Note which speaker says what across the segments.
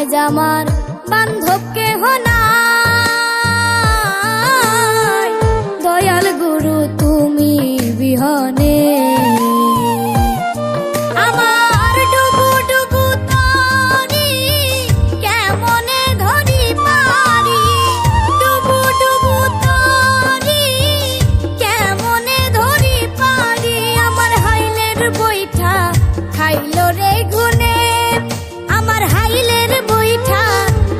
Speaker 1: আজ আমার বান্ধব কেহ নাই, দয়াল গুরু তুমি বিহনে। আমার ডুবু ডুবু তরি কেমনে ধরি পারি, ডুবু ডুবু তরি কেমনে ধরি পারি। আমার হাইলের বৈঠা খাইল রে গুনে, আমার হাইলের বৈঠা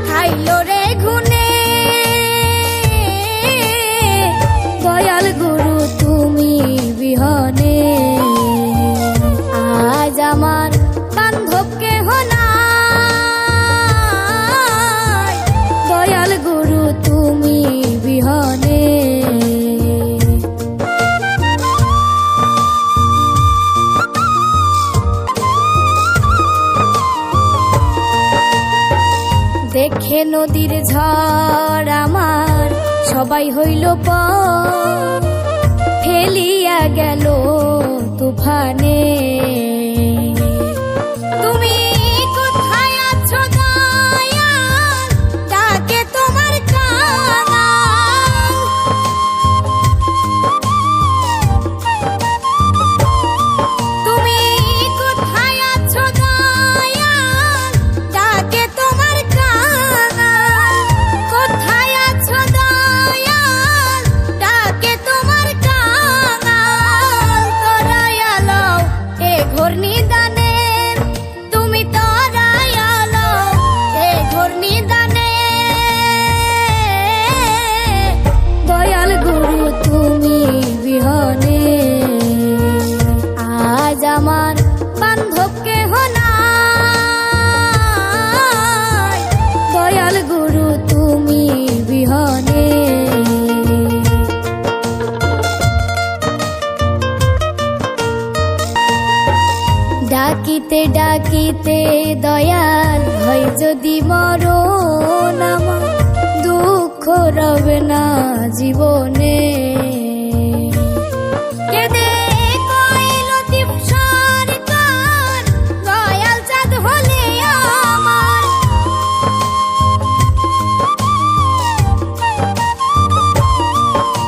Speaker 1: খাইল রে গুনে। দয়াল গুরু তুমি বিহনে আজ আমার বান্ধব কেহ নাই, দয়াল গুরু তুমি বিহনে। দেখে নদীর ঝড় আমার সবাই হইল পর, ফেলিয়া গেল তুফানে। তুমি কোথায় আছো দয়াল, ডাকে তোমার কাঙাল। তুমি কোথায় আছো দয়াল, ডাকে তোমার কাঙাল। কোথায় আছো দয়াল, ডাকে তোমার কাঙাল। তোরাই আলো এ ঘোর নিদানে, তুমি তোরাই আলো এ ঘোর নিদানে। দয়াল গুরু তুমি বিহনে আজ আমার বান্ধব কেহ নাই, দয়াল গুরু তুমি বিহনে। ডাকিতে ডাকিতে দয়াল হয় যদি মরণ, আমার দুঃখ রবে না জীবনে। কেঁদে কইল দীপ সরকার, দয়াল চাঁদ হলে আমার।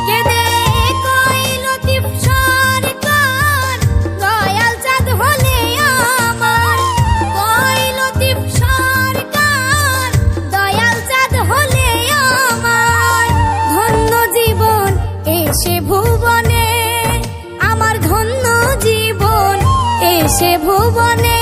Speaker 1: কেঁদে কইল দীপ সরকার, দয়াল চাঁদ হলে আমার। কইল দীপ সরকার, দয়াল চাঁদ হলে আমার। ধন্য জীবন এসে ভুবনে, আমার ধন্য জীবন এসে ভুবনে।